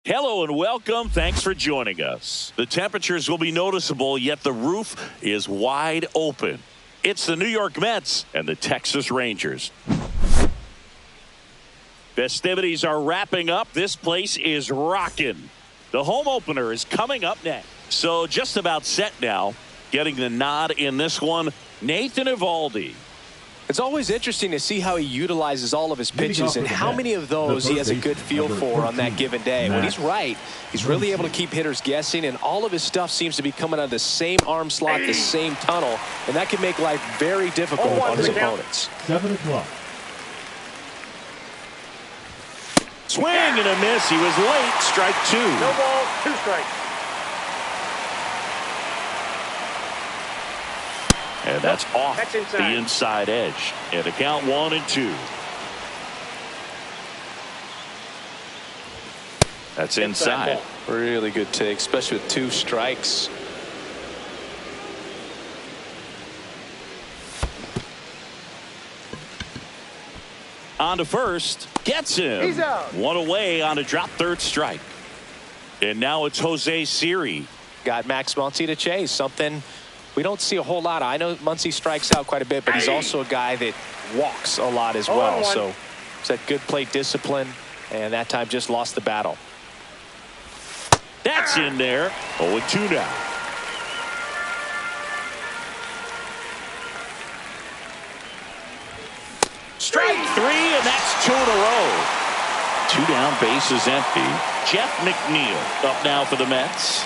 Hello and welcome. Thanks for joining us. The temperatures will be noticeable, yet the roof is wide open. It's the New York Mets and the Texas Rangers. Festivities are wrapping up. This place is rocking. The home opener is coming up next. So just about set now. Getting the nod in this one, Nathan Eovaldi. It's always interesting to see how he utilizes all of his pitches and how many of those he has a good feel for on that given day. When he's right, he's really able to keep hitters guessing, and all of his stuff seems to be coming out of the same arm slot, the same tunnel, and that can make life very difficult on his opponents. 7 o'clock. Swing and a miss. He was late. Strike two. No ball, 2 strikes. And that's off the inside edge. And the count 1-2. That's inside. Really good take, especially with 2 strikes. On to first. Gets him. He's out. 1 away on a drop third strike. And now it's Jose Siri. Got Max Muncy to chase. Something we don't see a whole lot of. I know Muncy strikes out quite a bit, but he's also a guy that walks a lot as well. So it's that good plate discipline, and that time just lost the battle. That's in there. 0-2 now. Strike 3, and that's 2 in a row. 2 down, bases empty. Jeff McNeil up now for the Mets.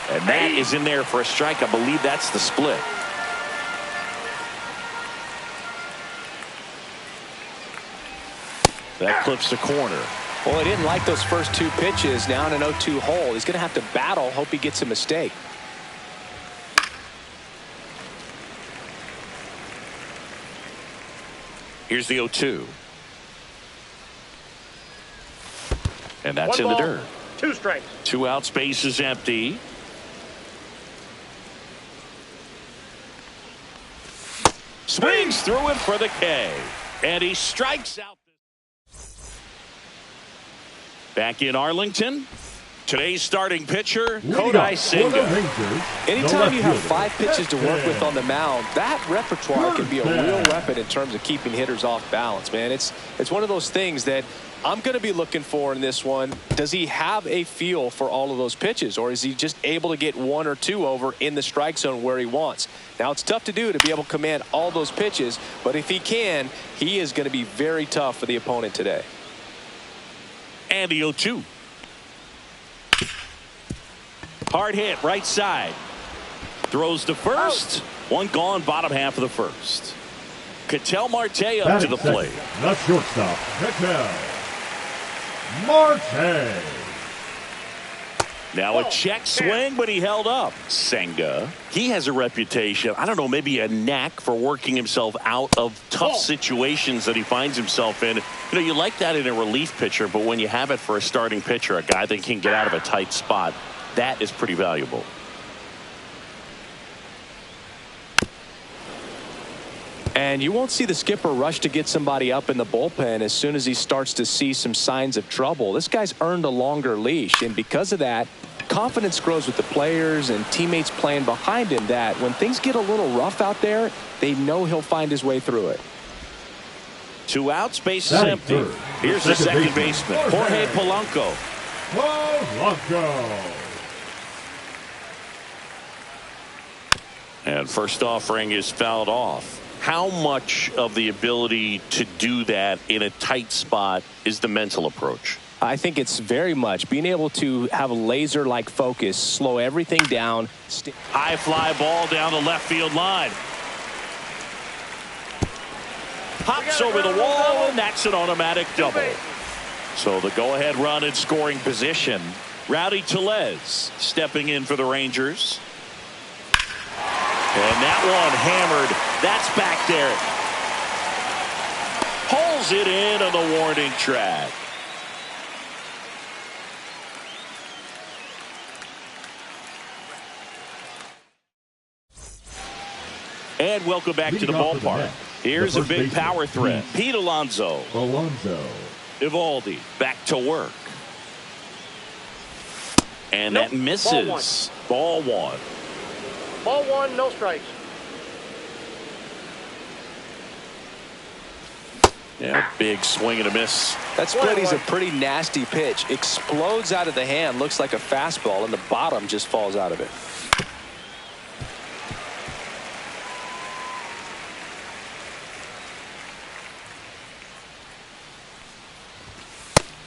And that is in there for a strike. I believe that's the split. That clips the corner. Well, he didn't like those first 2 pitches. Now in an 0-2 hole. He's going to have to battle. Hope he gets a mistake. Here's the 0-2. And that's in the dirt. 2 strikes. 2 outs, base is empty. Swings through it for the K. And he strikes out. Back in Arlington. Today's starting pitcher, Kodai Senga. Anytime you have 5 pitches to work with on the mound, that repertoire can be a real weapon in terms of keeping hitters off balance, man. It's one of those things that I'm going to be looking for in this one. Does he have a feel for all of those pitches, or is he just able to get 1 or 2 over in the strike zone where he wants? Now, it's tough to do to be able to command all those pitches, but if he can, he is going to be very tough for the opponent today. And the 0-2. Hard hit, right side. Throws to first. 1 gone, bottom half of the first. Ketel Marte up to the plate. The shortstop, Ketel Marte. Now a check swing, but he held up. Senga, he has a reputation, I don't know, maybe a knack for working himself out of tough situations that he finds himself in. You know, you like that in a relief pitcher, but when you have it for a starting pitcher, a guy that can get out of a tight spot, that is pretty valuable. And you won't see the skipper rush to get somebody up in the bullpen as soon as he starts to see some signs of trouble. This guy's earned a longer leash, and because of that, confidence grows with the players and teammates playing behind him, that when things get a little rough out there, they know he'll find his way through it. 2 outs, base is empty. Here's the second baseman, Jorge Polanco. And first offering is fouled off. How much of the ability to do that in a tight spot is the mental approach? I think it's very much being able to have a laser-like focus, slow everything down. High fly ball down the left field line. Pops over the wall, and that's an automatic double. So the go-ahead run in scoring position. Rowdy Tellez stepping in for the Rangers. And that one hammered. That's back there. Pulls it in on the warning track. And welcome back to the ballpark. Here's a big power threat. Pete Alonso. Eovaldi back to work. And Nope. that misses. Ball one. Ball one, no strikes. Yeah, big swing and a miss. That split is a pretty nasty pitch. Explodes out of the hand. Looks like a fastball, and the bottom just falls out of it.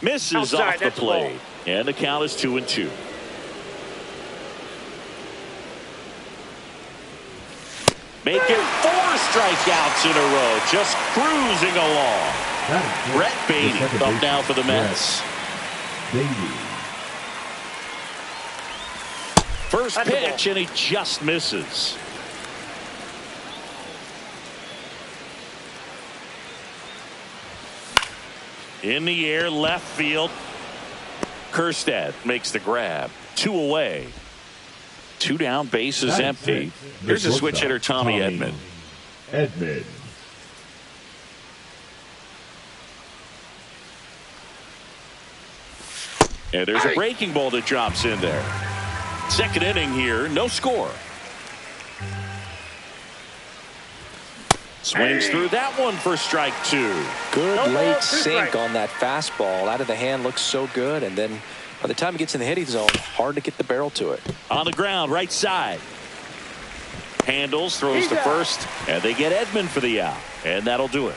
Misses Outside, off the that's a plate. ball. And the count is 2-2. Making 4 strikeouts in a row. Just cruising along. Brett Beatty up now for the Mets. First pitch, and he just misses. In the air, left field. Kerstad makes the grab. 2 away. 2 down, bases empty. Here's a switch hitter, Tommy Edman. And there's a breaking ball that drops in there. Second inning here, no score. Swings through that one for strike 2. Good late sink on that fastball. Out of the hand, looks so good, and then by the time it gets in the hitting zone, hard to get the barrel to it. On the ground, right side. Handles, throws to first, and they get Edman for the out. And that'll do it.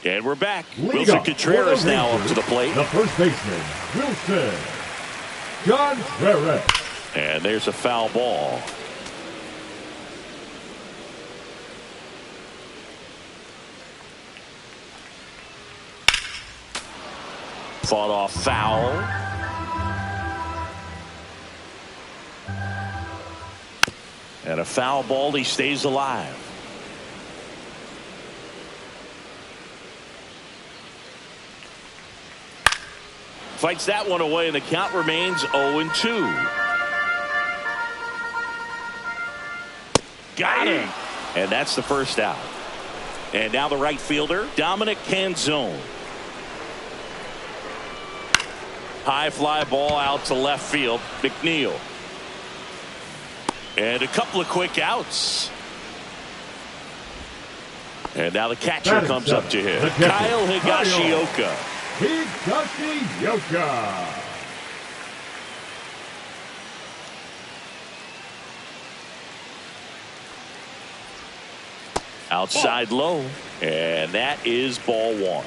And we're back. Wilson Contreras now up to the plate. The first baseman, Wilson Contreras. And there's a foul ball. Fought off foul. And a foul ball, he stays alive. Fights that one away, and the count remains 0-2. Got him. And that's the first out. And now the right fielder, Dominic Canzone. High fly ball out to left field. McNeil. And a couple of quick outs. And now the catcher comes up to hit. Kyle Higashioka. Higashioka. Outside low. And that is ball one.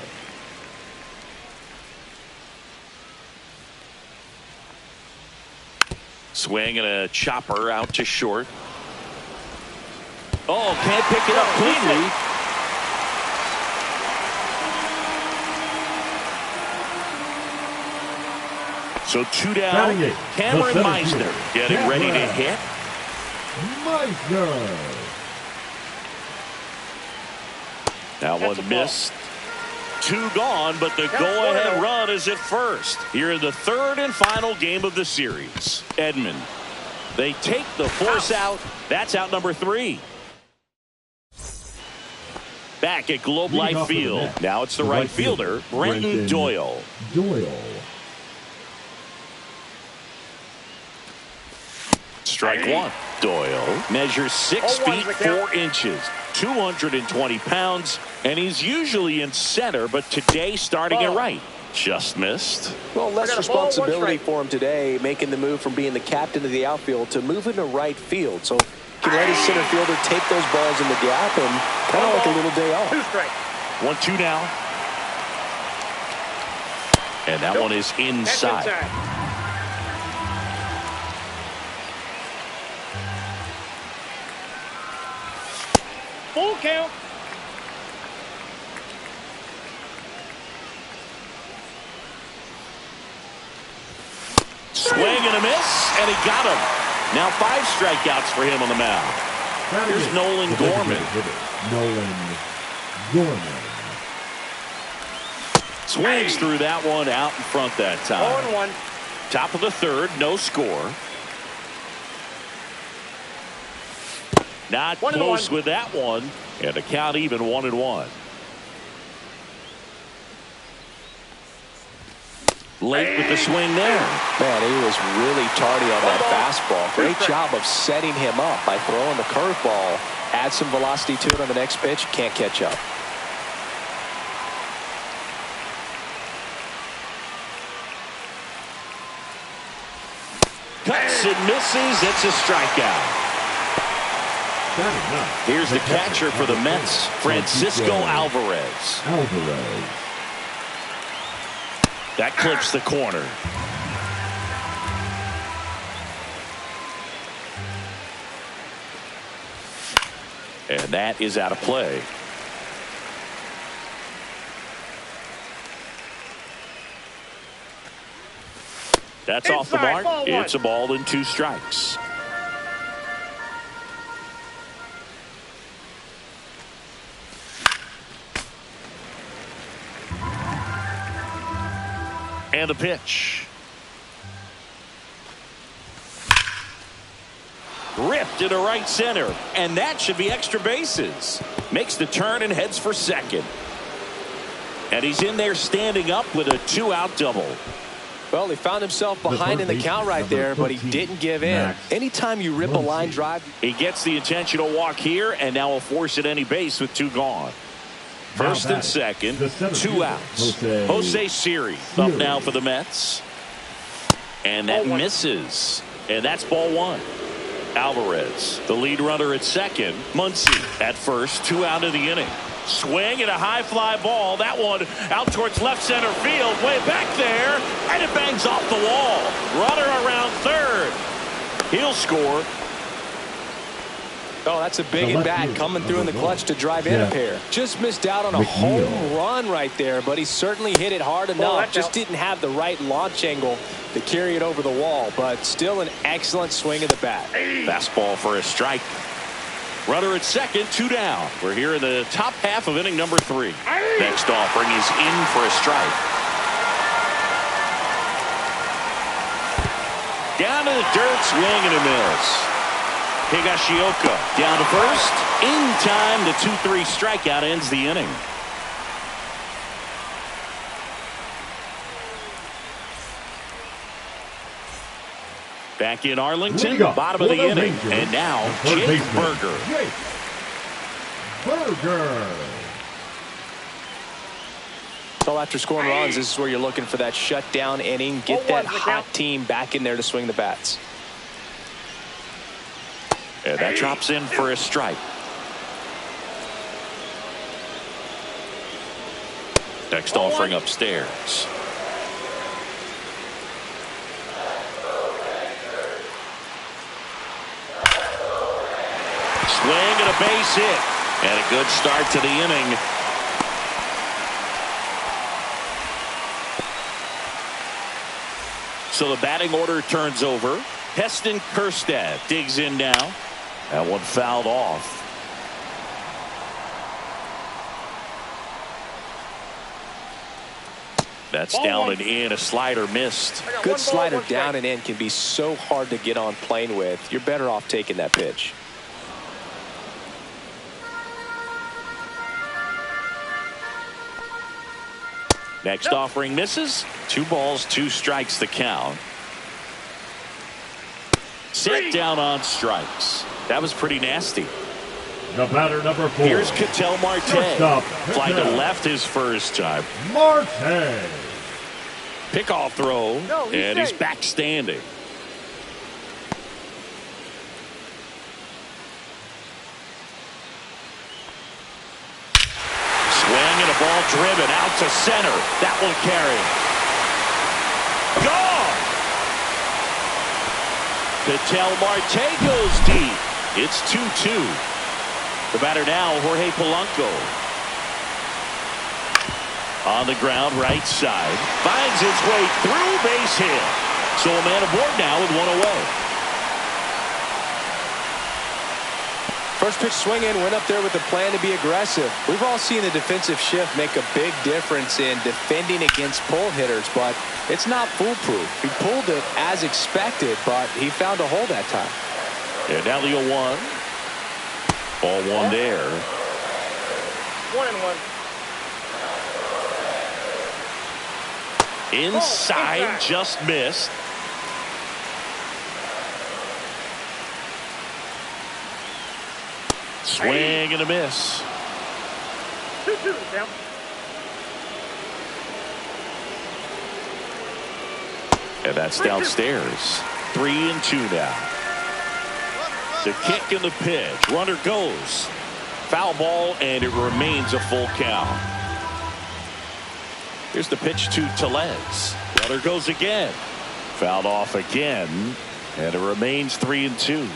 Swing and a chopper out to short. Oh, can't pick it up cleanly. So 2 down. Cameron Meisner getting ready to hit. Meisner. That one missed. 2 gone, but the go-ahead run is at first. Here in the third and final game of the series. Edman. They take the force out. That's out number 3. Back at Globe Life Field. Now it's the right fielder, Brenton Doyle. Strike 1. Doyle measures 6 feet 4 inches, 220 pounds, and he's usually in center, but today starting at right. Just missed. Well, less responsibility for him today, making the move from being the captain of the outfield to moving to right field. So he can let his center fielder take those balls in the gap and kind of like a little day off. 2 strikes. 1-2 now. And that one is inside. Full count. Swing and a miss, and he got him. Now 5 strikeouts for him on the mound. Here's Nolan Gorman. Swings through that one out in front that time. 0-1. Top of the third, no score. Not close with that one, and the count even 1-1. Late with the swing there. Man, he was really tardy on that fastball. Great job of setting him up by throwing the curveball. Add some velocity to it on the next pitch. Can't catch up. Cuts and misses. It's a strikeout. Here's the catcher for the Mets, Francisco Alvarez. That clips the corner. And that is out of play. That's off the mark. It's a ball and 2 strikes. And the pitch. Ripped into right center. And that should be extra bases. Makes the turn and heads for second. And he's in there standing up with a 2-out double. Well, he found himself behind in the count right there, but he didn't give in. Anytime you rip a line drive. He gets the intentional walk here, and now will force at any base with 2 gone. First and second, 2 outs. Jose Siri up now for the Mets. And that misses. And that's ball 1. Alvarez, the lead runner at second. Muncy at first, 2 out of the inning. Swing and a high fly ball. That one out towards left center field. Way back there. And it bangs off the wall. Runner around third. He'll score. Oh, that's a big at bat coming through in the clutch to drive in a pair. Just missed out on a home run right there, but he certainly hit it hard enough. Just didn't have the right launch angle to carry it over the wall, but still an excellent swing of the bat. Fastball for a strike. Runner at second, 2 down. We're here in the top half of inning number 3. Next offering is in for a strike. Down to the dirt, swing and a miss. Higashioka down to first. In time, the 2-3 strikeout ends the inning. Back in Arlington, bottom of the inning. And now, Jake Burger. So after scoring runs, this is where you're looking for that shutdown inning. Get that hot team back in there to swing the bats. And that drops in for a strike. Next offering upstairs. Swing and a base hit. And a good start to the inning. So the batting order turns over. Heston Kjerstad digs in now. That one fouled off. That's down and in. A slider missed. Good slider down and in can be so hard to get on plane with. You're better off taking that pitch. Next offering misses. 2 balls, 2 strikes the count. Set down on strikes. That was pretty nasty. The batter number 4. Here's Ketel Marte. Fly to left his first time. Marte. Pickoff throw. And he's back standing. Swing and a ball driven out to center. That will carry. Gone. Ketel Marte goes deep. It's 2-2. The batter now, Jorge Polanco. On the ground, right side. Finds his way through, base hit. So a man aboard now with 1 away. First pitch swinging, went up there with a plan to be aggressive. We've all seen the defensive shift make a big difference in defending against pull hitters, but it's not foolproof. He pulled it as expected, but he found a hole that time. And now the 0-1. Ball 1 there. 1-1. Inside, just missed. Swing and a miss. 2-2 count. And that's downstairs. 3-2 now. The kick and the pitch. Runner goes. Foul ball, and it remains a full count. Here's the pitch to Tellez. Runner goes again. Fouled off again, and it remains 3-2.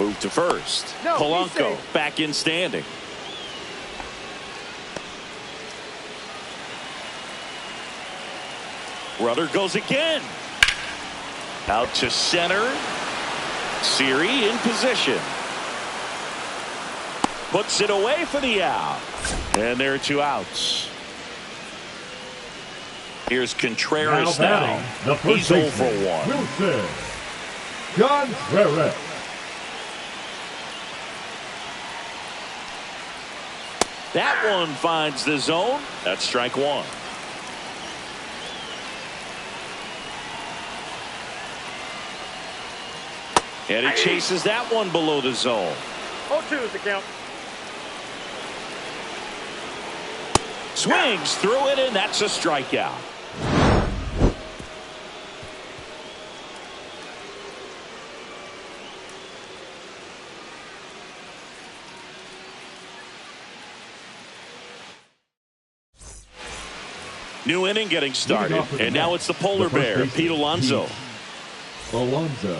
Move to first. No, Polanco back in standing. Runner goes again. Out to center. Siri in position. Puts it away for the out. And there are 2 outs. Here's Contreras now. He's 0 for 1. Wilson Contreras. That one finds the zone. That's strike 1. And he chases that one below the zone. 0-2 is the count. Swings through it, and that's a strikeout. New inning getting started, and now it's the polar bear, Pete Alonso. Alonso.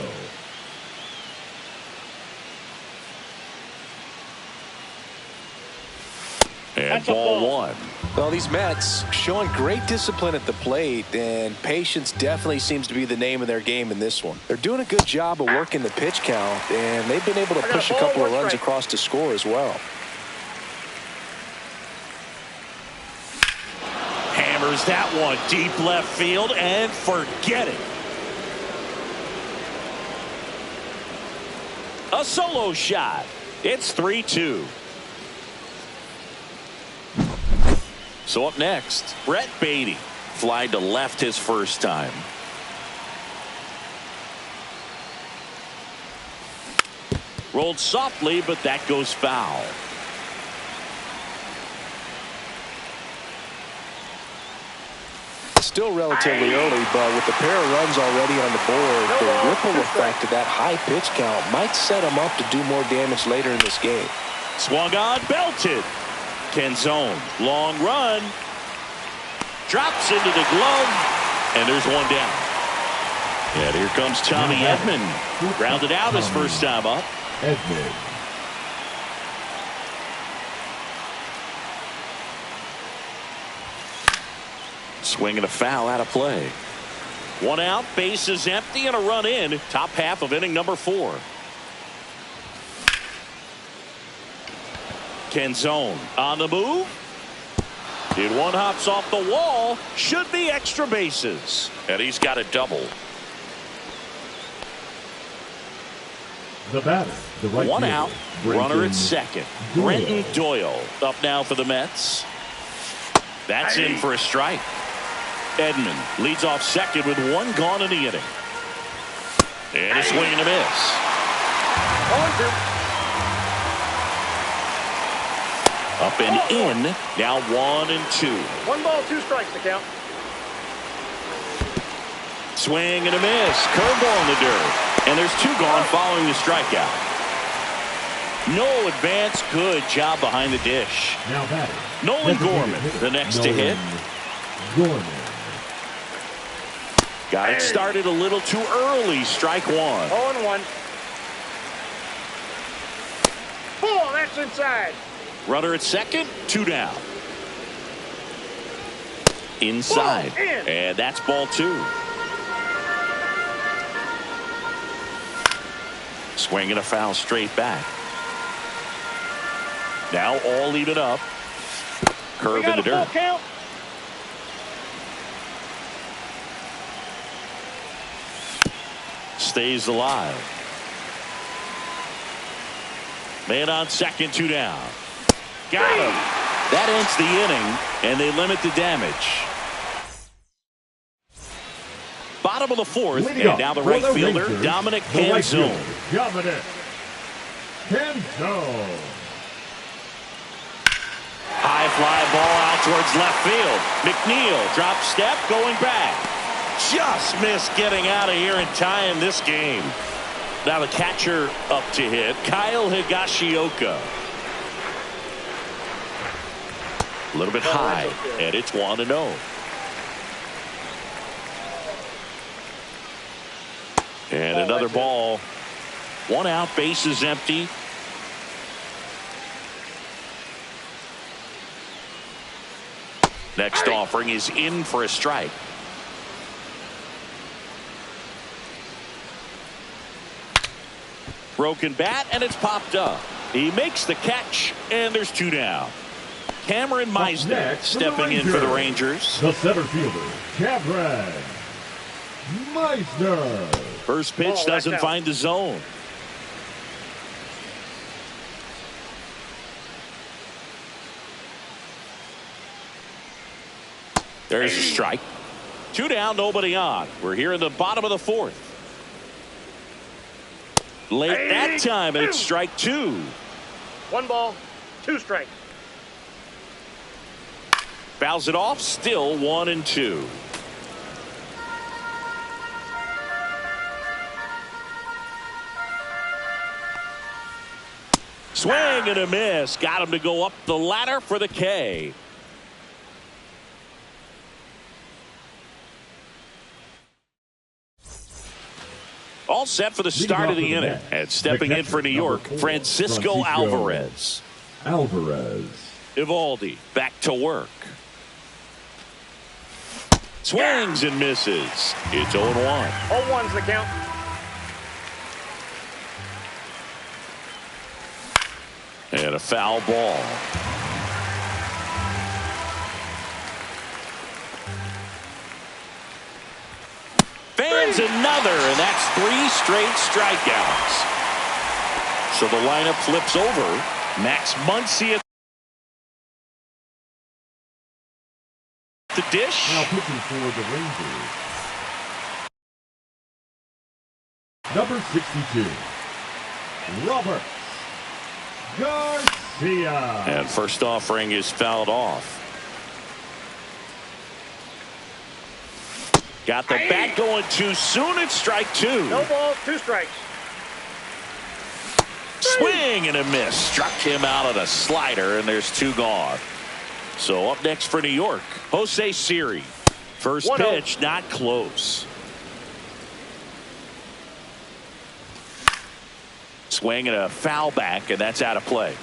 And ball 1. Well, these Mets showing great discipline at the plate, and patience definitely seems to be the name of their game in this one. They're doing a good job of working the pitch count, and they've been able to push a couple of runs across to score as well. Hammers that one deep left field, and forget it. A solo shot. It's 3-2. So up next, Brett Beatty. Fly to left his first time. Rolled softly, but that goes foul. Still relatively early, but with the pair of runs already on the board, the ripple effect of that high pitch count might set them up to do more damage later in this game. Swung on, belted. Canzone, long run. Drops into the glove, and there's one down. And here comes Tommy Edman. Grounded out his first time up. Edman. Swing and a foul out of play. 1 out, bases empty, and a run in. Top half of inning number 4. Canzone on the move. Did one hops off the wall. Should be extra bases. And he's got a double. The batter, the right 1 fielder, out. Brenton Runner at second. Doyle. Brenton Doyle up now for the Mets. That's in for a strike. Edman leads off second with 1 gone in the inning. And a swing and a miss. 0-2. Up and in. Now 1-2. 1 ball, 2 strikes to count. Swing and a miss. Curveball in the dirt. And there's 2 gone following the strikeout. No advance. Good job behind the dish. Now batting. Nolan Gorman, the next to hit. Gorman. Got it started a little too early. Strike 1. 0-1. Oh, that's inside. Runner at second, 2 down. Inside. Ball in. And that's ball 2. Swing and a foul straight back. Now all even up. Curve in the dirt. Count. Stays alive. Man on second, 2 down. Got him. That ends the inning, and they limit the damage. Bottom of the fourth, and now the right fielder, Dominic Canzone. Dominic Canzone. High fly ball out towards left field. McNeil drop step going back. Just missed getting out of here and tying this game. Now the catcher up to hit, Kyle Higashioka. A little bit high, and it's 1-0. And another ball. One out, bases empty. Next offering is in for a strike. Broken bat, and it's popped up. He makes the catch, and there's 2 down. Cameron Meisner stepping in for the Rangers. The center fielder, Cameron Meisner. First pitch doesn't find the zone. There's a strike. 2 down, nobody on. We're here in the bottom of the fourth. Late that time, and it's strike 2. 1 ball, 2 strikes. Fouls it off, still 1-2. Swing and a miss. Got him to go up the ladder for the K. All set for the start of the inning. And stepping in for New York, Francisco Alvarez. Evaldi back to work. Swings and misses. It's 0-1. 0-1's the count. And a foul ball. Fans another, and that's 3 straight strikeouts. So the lineup flips over. Max Muncy at the dish. Now pitching for the Rangers, number 62, Robert Garcia. And first offering is fouled off. Got the bat going too soon. It's strike 2. No balls, 2 strikes. Swing and a miss. Struck him out of the slider, and there's 2 gone. So up next for New York, Jose Siri. First pitch, not close. Swing and a foul back, and that's out of play.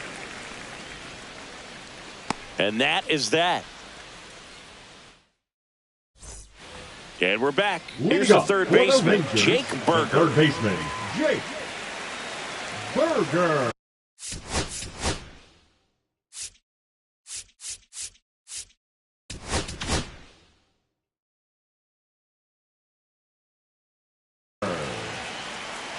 And that is that. And we're back. Here's the third baseman, Jake Burger. Third baseman, Jake Burger.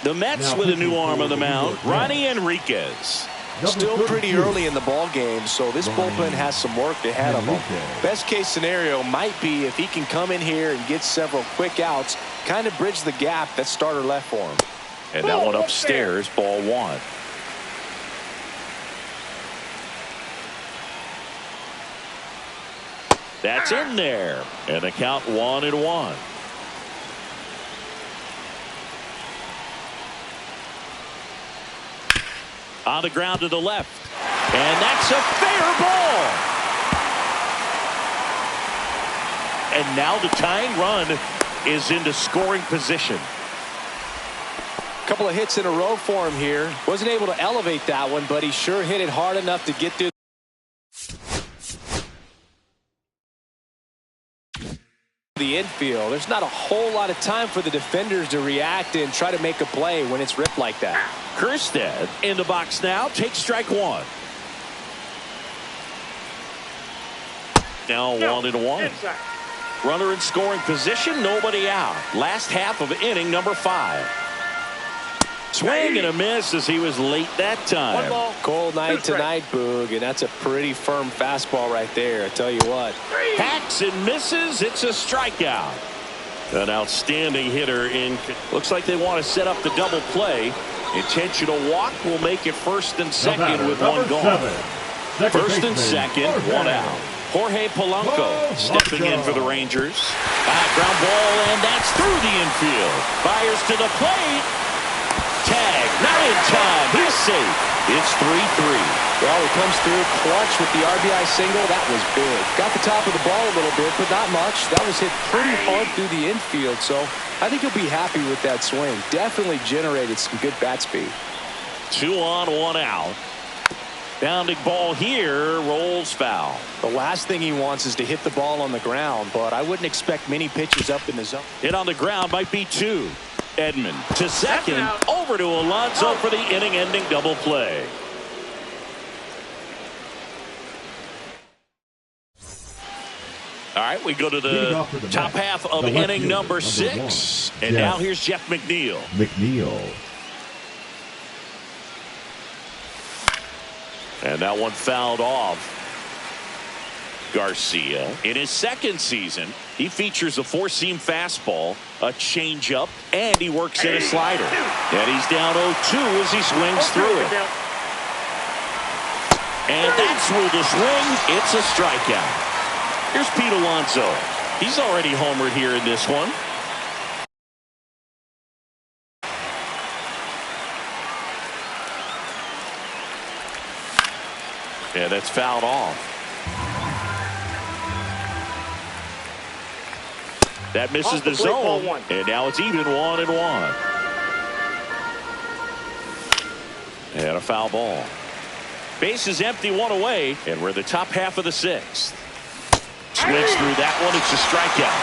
The Mets with a new arm on the mound, Ronnie Enriquez. Still pretty early in the ball game, so this bullpen has some work ahead of him. Best case scenario might be if he can come in here and get several quick outs, kind of bridge the gap that starter left for him. And that one upstairs, ball 1. That's in there, and the count 1-1. On the ground to the left. And that's a fair ball. And now the tying run is into scoring position. Couple of hits in a row for him here. Wasn't able to elevate that one, but he sure hit it hard enough to get through the infield. There's not a whole lot of time for the defenders to react and try to make a play when it's ripped like that. Kerstead in the box now. Takes strike 1. Now 1-1. Inside. Runner in scoring position. Nobody out. Last half of inning number 5. Swing and a miss as he was late that time. One ball. Cold night tonight, Boog, and that's a pretty firm fastball right there. I tell you what. Hacks and misses. It's a strikeout. An outstanding hitter in. Looks like they want to set up the double play. Intentional walk will make it first and second with one gone. First and second, one out. Jorge Polanco stepping in for the Rangers. Ground ball, and that's through the infield. Fires to the plate. Tag, not in time. He's safe. It's 3-3. Well, he comes through clutch with the RBI single. That was big. Got the top of the ball a little bit, but not much. That was hit pretty hard through the infield, so I think he'll be happy with that swing. Definitely generated some good bat speed. 2 on, 1 out. Bounding ball here, rolls foul. The last thing he wants is to hit the ball on the ground, but I wouldn't expect many pitches up in the zone. Hit on the ground might be 2. Edman to second, over to Alonso for the inning-ending double play. All right, we go to the top half of inning number 6. And now here's Jeff McNeil. And that one fouled off. Garcia, in his second season, he features a 4-seam fastball, a changeup, and he works in a slider. And he's down 0-2 as he swings through it. And that's with the swing. It's a strikeout. Here's Pete Alonso. He's already homered here in this one. Yeah, that's fouled off. That misses the zone, and now it's even 1-1. And a foul ball. Base is empty, 1 away, and we're in the top half of the 6th. Swings through that one. It's a strikeout.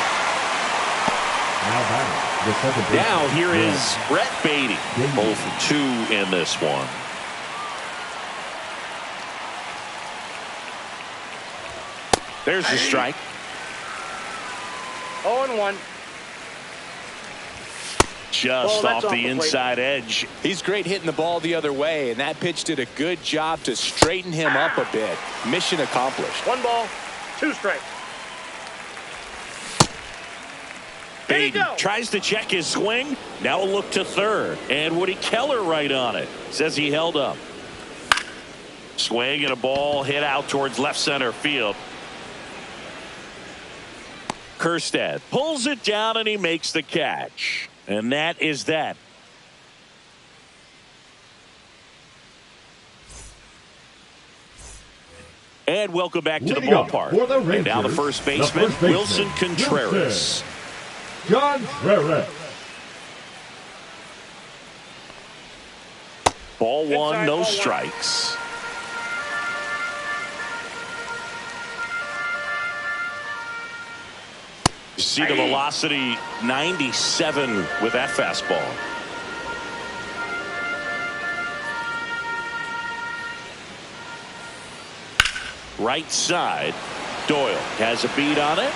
Now here is Brett Beatty. 0 for 2 in this one. There's the strike. 0-1. Just off the inside edge. He's great hitting the ball the other way, and that pitch did a good job to straighten him up a bit. Mission accomplished. 1 ball, 2 strikes. Baden tries to check his swing. Now a look to third. And Woody Keller right on it. Says he held up. Swing and a ball hit out towards left center field. Kjerstad pulls it down and he makes the catch. And that is that. And welcome back to the ballpark. And now the first baseman, Wilson Contreras. Ball 1, no strikes. You see the velocity 97 with that fastball. Right side, Doyle has a beat on it,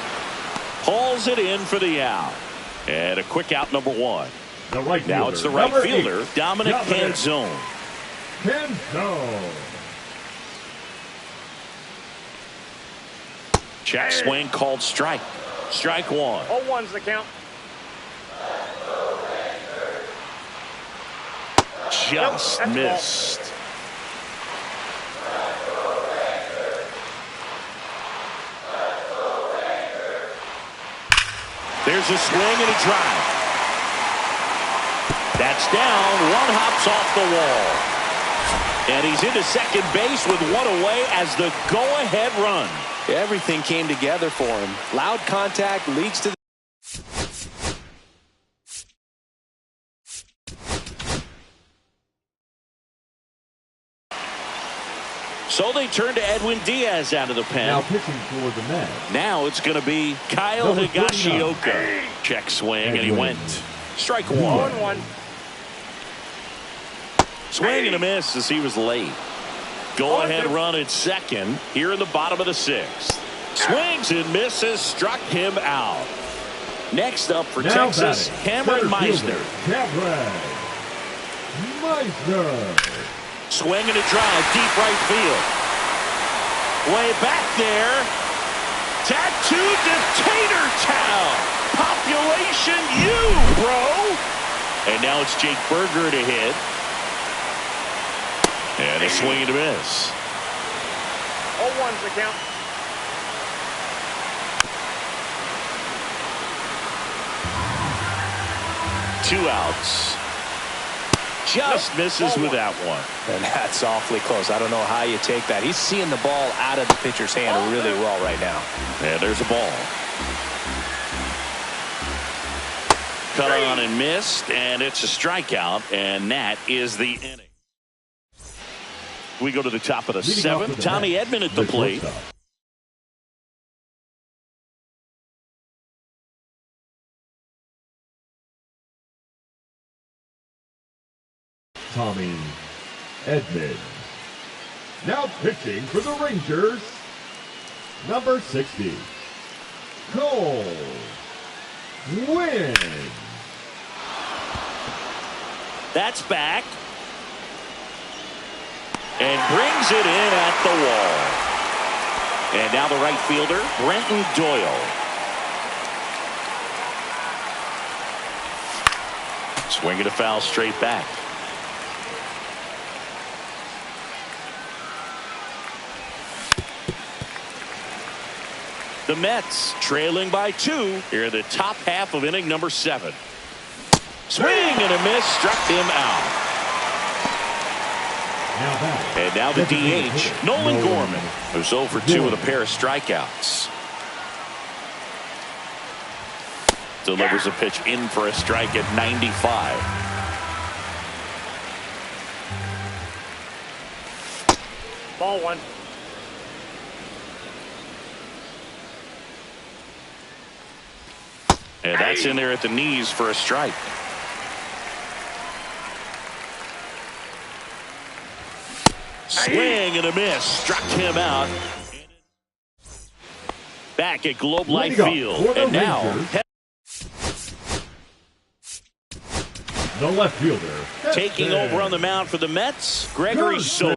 hauls it in for the out, and a quick out, number 1. Now it's the right fielder, Dominic Canzone. Check swing called strike. Strike 1. 0-1's the count. Just missed. There's a swing and a drive. That's down. 1 hops off the wall. And he's into second base with 1 away as the go-ahead run. Everything came together for him. Loud contact leads to the So they turn to Edwin Diaz out of the pen. Now pitching for the Mets. Now it's going to be Kyle Higashioka. Check swing, and he went. Strike 1. 0-1. Swing and a miss as he was late. Go-ahead run at second here in the bottom of the 6th. Swings and misses, struck him out. Next up for Texas, Cameron Meisner. Meisner. Swing and a drive, deep right field. Way back there. Tattooed to Tater Town. Population U, bro. And now it's Jake Berger to hit. And a swing and a miss. 0-1's the count. Two outs. Just misses with that one. And that's awfully close. I don't know how you take that. He's seeing the ball out of the pitcher's hand really well right now. And there's a ball. Cut on and missed, and it's a strikeout, and that is the inning. We go to the top of the seventh. Tommy Edman at the plate. Tommy Edman. Now pitching for the Rangers, number 60, Cole Winn. That's back. And brings it in at the wall. And now the right fielder, Brenton Doyle. Swinging a foul straight back. The Mets trailing by 2 here in the top half of inning number 7. Swing and a miss, struck him out. And now the DH, Nolan Gorman, who's 0 for 2 with a pair of strikeouts. Delivers a pitch in for a strike at 95. Ball 1. And that's in there at the knees for a strike. Swing and a miss. Struck him out. Back at Globe Life Field. And now the left fielder taking over on the mound for the Mets, Gregory Soto.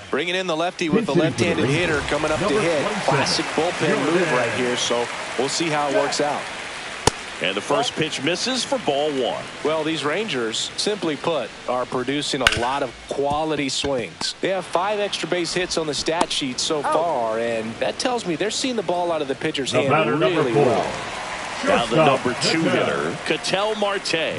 Bringing in the lefty with the left-handed hitter coming up to hit. Classic bullpen move right here, so we'll see how it works out. And the first pitch misses for ball 1. Well, these Rangers, simply put, are producing a lot of quality swings. They have 5 extra base hits on the stat sheet so far, and that tells me they're seeing the ball out of the pitcher's hand really well. Now the number 2 hitter, Ketel Marte.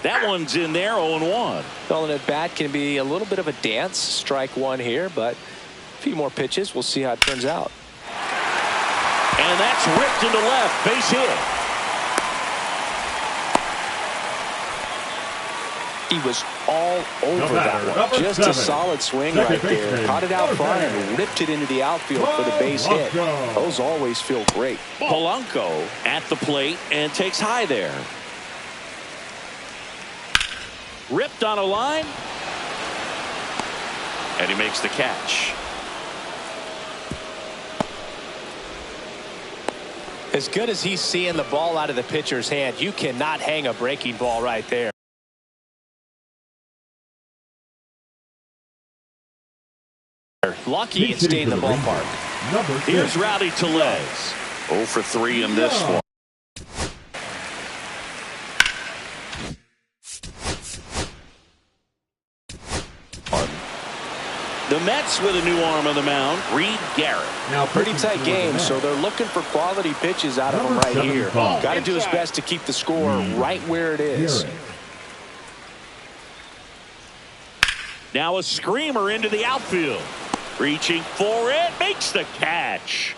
That one's in there, 0-1. Calling it bat can be a little bit of a dance. Strike 1 here, but a few more pitches. We'll see how it turns out. And that's ripped into left. Base hit. He was all over that one. Just a solid swing right there. Caught it out front and ripped it into the outfield for the base hit. Those always feel great. Polanco at the plate and takes high there. Ripped on a line. And he makes the catch. As good as he's seeing the ball out of the pitcher's hand, you cannot hang a breaking ball right there. Lucky it stayed in the ballpark. Here's Rowdy Tellez. 0 for 3 in this one. The Mets with a new arm on the mound, Reed Garrett. Now pretty tight game, so they're looking for quality pitches out of him right here. Got to do his best to keep the score right where it is. Now a screamer into the outfield. Reaching for it, makes the catch.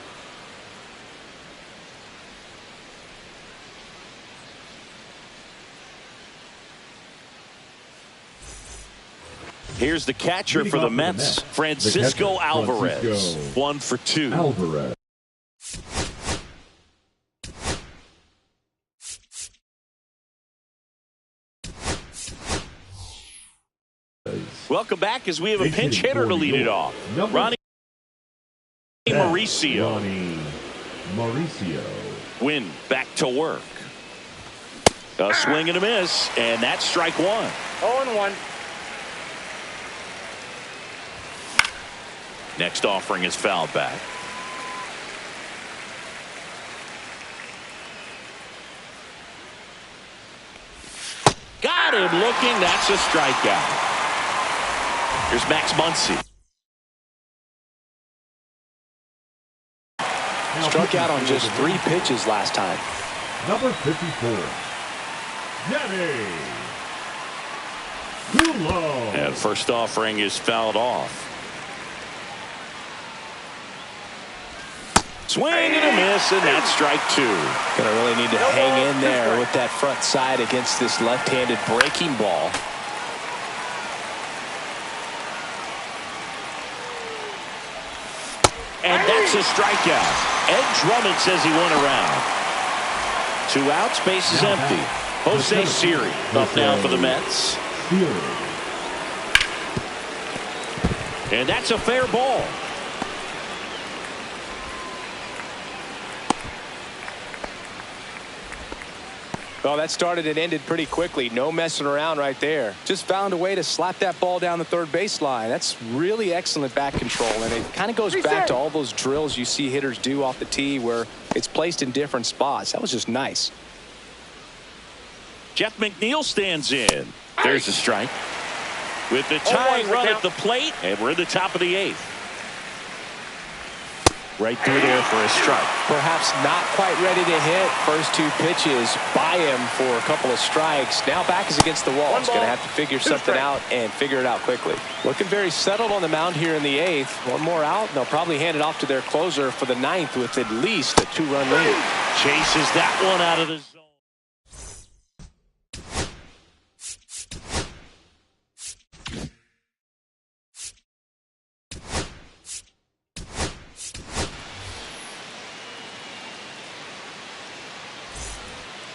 Here's the catcher for the Mets, Francisco Alvarez. 1 for 2. Alvarez. Welcome back as we have a pinch hitter to lead it off. Ronnie Mauricio. Ronnie Mauricio. Win back to work. A swing and a miss, and that's strike one. 0-1. Next offering is fouled back. Got him looking. That's a strikeout. Here's Max Muncy. Struck out on just 3 pitches last time. Number 54. Danny Tulo. And first offering is fouled off. Swing and a miss, and that's strike two. Gonna really need to hang in there with that front side against this left-handed breaking ball. And that's a strikeout. Ed Drummond says he went around. 2 outs, base is empty. Jose Siri up now for the Mets. And that's a fair ball. Well, that started and ended pretty quickly. No messing around right there. Just found a way to slap that ball down the third baseline. That's really excellent bat control, and it kind of goes back to all those drills you see hitters do off the tee where it's placed in different spots. That was just nice. Jeff McNeil stands in. There's a strike. With the tying run at the plate, and we're in the top of the 8th. Right through there for a strike. Perhaps not quite ready to hit. First 2 pitches by him for a couple of strikes. Now back is against the wall. He's going to have to figure something out and figure it out quickly. Looking very settled on the mound here in the 8th. One more out, and they'll probably hand it off to their closer for the 9th with at least a 2-run lead. Chases that one out of the zone.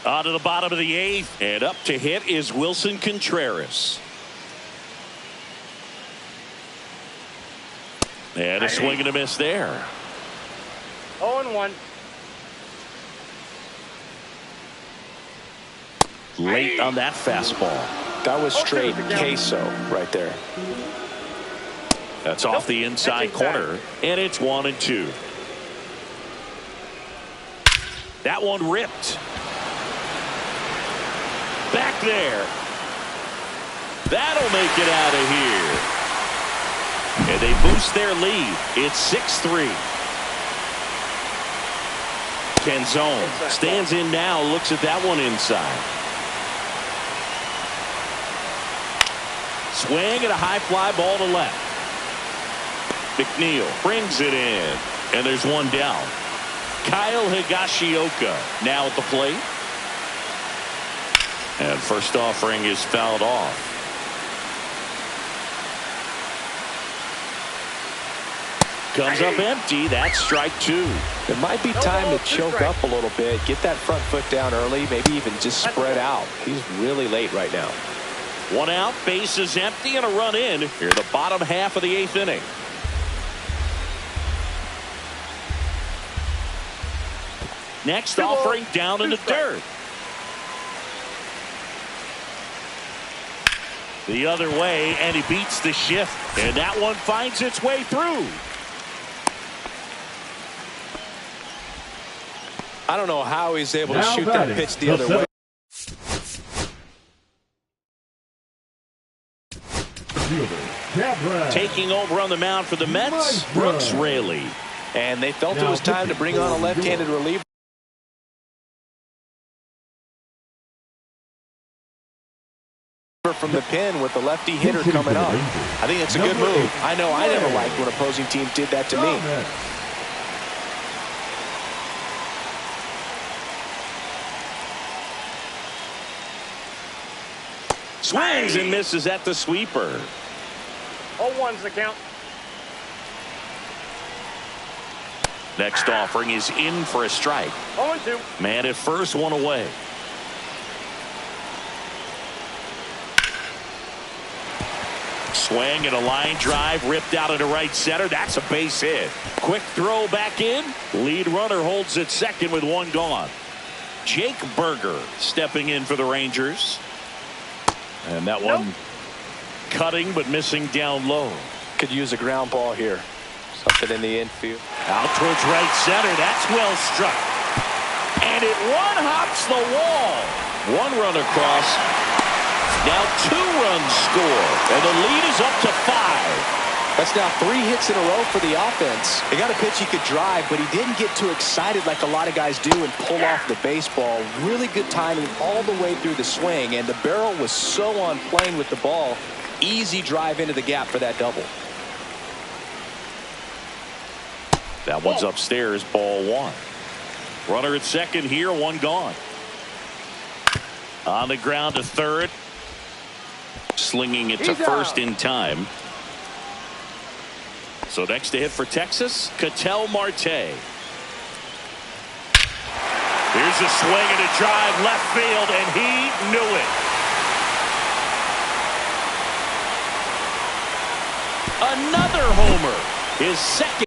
On to the bottom of the 8th, and up to hit is Wilson Contreras. And a swing and a miss there. 0-1. Late on that fastball. That was straight queso right there. That's off the inside corner, and it's 1-2. That one ripped. Back there. That'll make it out of here. And they boost their lead. It's 6-3. Canzone stands in now, looks at that one inside. Swing and a high fly ball to left. McNeil brings it in, and there's one down. Kyle Higashioka now at the plate. And first offering is fouled off. Comes up empty. That's strike 2. It might be time to choke up a little bit. Get that front foot down early. Maybe even just spread out. He's really late right now. 1 out. Base is empty and a run in. Here the bottom half of the 8th inning. Next offering down in the dirt. The other way, and he beats the shift, and that one finds its way through. I don't know how he's able to shoot that pitch the other way. Taking over on the mound for the Mets, Brooks Raley. And they felt it was time to bring on a left-handed reliever. From the pen with the lefty hitter coming up. I think it's a good move. I know I never liked when opposing teams did that to me. Swings and misses at the sweeper. 0-1's the count. Next offering is in for a strike. 0-2. Man at first, one away. Swing and a line drive ripped out into right center. That's a base hit. Quick throw back in. Lead runner holds at second with one gone. Jake Berger stepping in for the Rangers. And that one cutting but missing down low. Could use a ground ball here. Something in the infield. Out towards right center. That's well struck. And it one-hops the wall. One run across. Now 2 runs score. And the lead is up to 5. That's now 3 hits in a row for the offense. He got a pitch he could drive, but he didn't get too excited like a lot of guys do and pull off the baseball. Really good timing all the way through the swing, and the barrel was so on plane with the ball. Easy drive into the gap for that double. That one's upstairs, ball 1. Runner at second here, one gone. On the ground to third. Slinging it to first in time. So next to hit for Texas, Ketel Marte. Here's a swing and a drive left field, and he knew it. Another homer. His second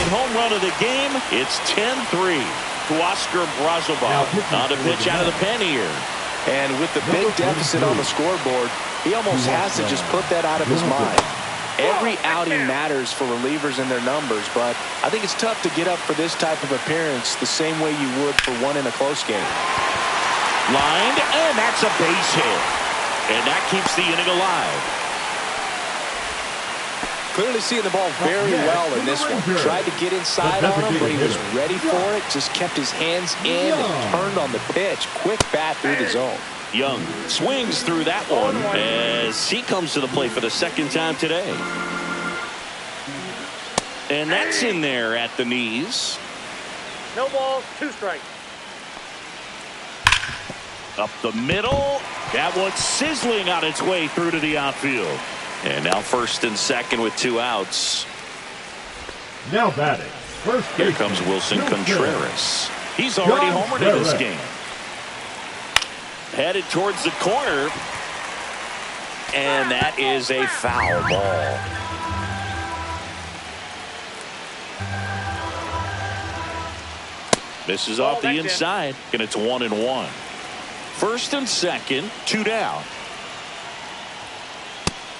home run of the game. It's 10-3 to Oscar Brazoban on the pitch out of the pen here. And with the big deficit on the scoreboard, he almost has to just put that out of his mind. Every outing matters for relievers and their numbers, but I think it's tough to get up for this type of appearance the same way you would for one in a close game. Lined, and that's a base hit. And that keeps the inning alive. Clearly seeing the ball very well in this one. Tried to get inside on him, but he was ready for it. Just kept his hands in and turned on the pitch. Quick bat through the zone. Young swings through that one as he comes to the plate for the second time today. And that's in there at the knees. No balls, 2 strikes. Up the middle. That one's sizzling on its way through to the outfield. And now first and second with 2 outs. Now batting. First Here comes Wilson Contreras. He's already homered in this game. Headed towards the corner. And that is a foul ball. Misses off the inside. And it's 1-1. First and second, 2 down.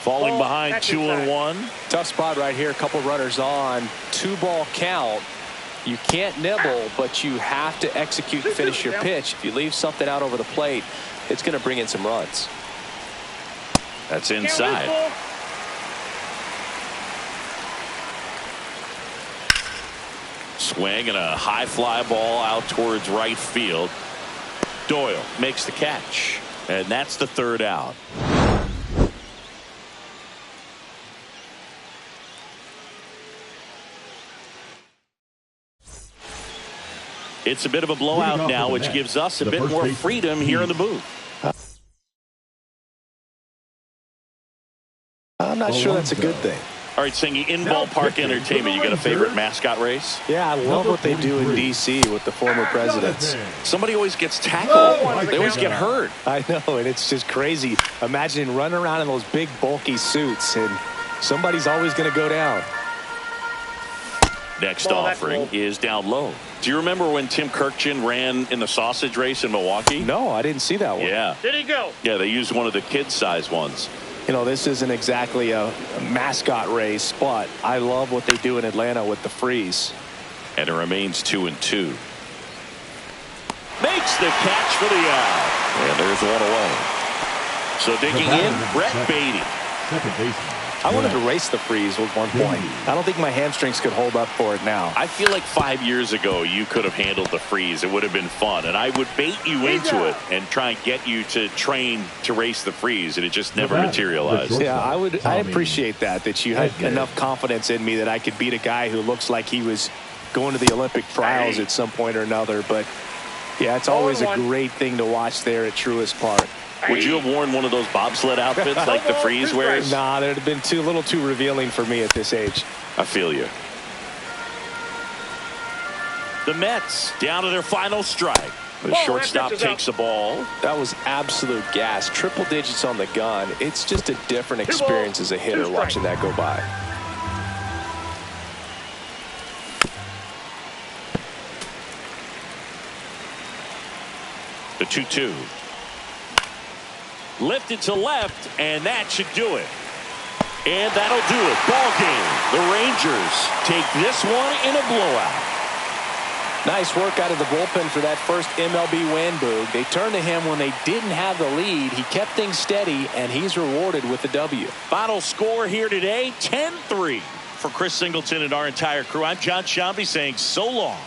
Falling behind 2-1. Tough spot right here. A couple runners on. 2-ball count. You can't nibble, but you have to execute and finish your pitch. If you leave something out over the plate, it's going to bring in some runs. That's inside. Swing and a high fly ball out towards right field. Doyle makes the catch. And that's the 3rd out. It's a bit of a blowout now, which gives us a bit more freedom here in the booth. I'm not sure that's a good thing. All right, Singy, in ballpark entertainment, you got a favorite mascot race? Yeah, I love what they do in D.C. with the former presidents. Somebody always gets tackled. They always get hurt. I know, and it's just crazy. Imagine running around in those big, bulky suits, and somebody's always going to go down. Next offering is down low. Do you remember when Tim Kirkchin ran in the sausage race in Milwaukee? No, I didn't see that one. Yeah. Did he go? Yeah, they used one of the kid-size ones. You know, this isn't exactly a mascot race, but I love what they do in Atlanta with the freeze. And it remains 2-2. Makes the catch for the out. And there's one away. So digging in, Brett Beatty. Second baseman. I wanted to race the freeze at one point. I don't think my hamstrings could hold up for it now. I feel like 5 years ago you could have handled the freeze. It would have been fun. And I would bait you into it and try and get you to train to race the freeze. And it just never materialized. Yeah, I appreciate that you had enough confidence in me that I could beat a guy who looks like he was going to the Olympic trials at some point or another. But, yeah, it's always a great thing to watch there at Truist Park. Would you have worn one of those bobsled outfits like the freeze wears? Nah, that would have been a little too revealing for me at this age. I feel you. The Mets down to their final strike. The Ball, shortstop that pitch is takes the ball. That was absolute gas. Triple digits on the gun. It's just a different experience as a hitter watching that go by. The 2-2. Lifted to left, and that should do it. And that'll do it. Ball game. The Rangers take this one in a blowout. Nice work out of the bullpen for that first MLB win, Boog. They turned to him when they didn't have the lead. He kept things steady, and he's rewarded with the W. Final score here today, 10-3. For Chris Singleton and our entire crew, I'm John Shambi saying so long.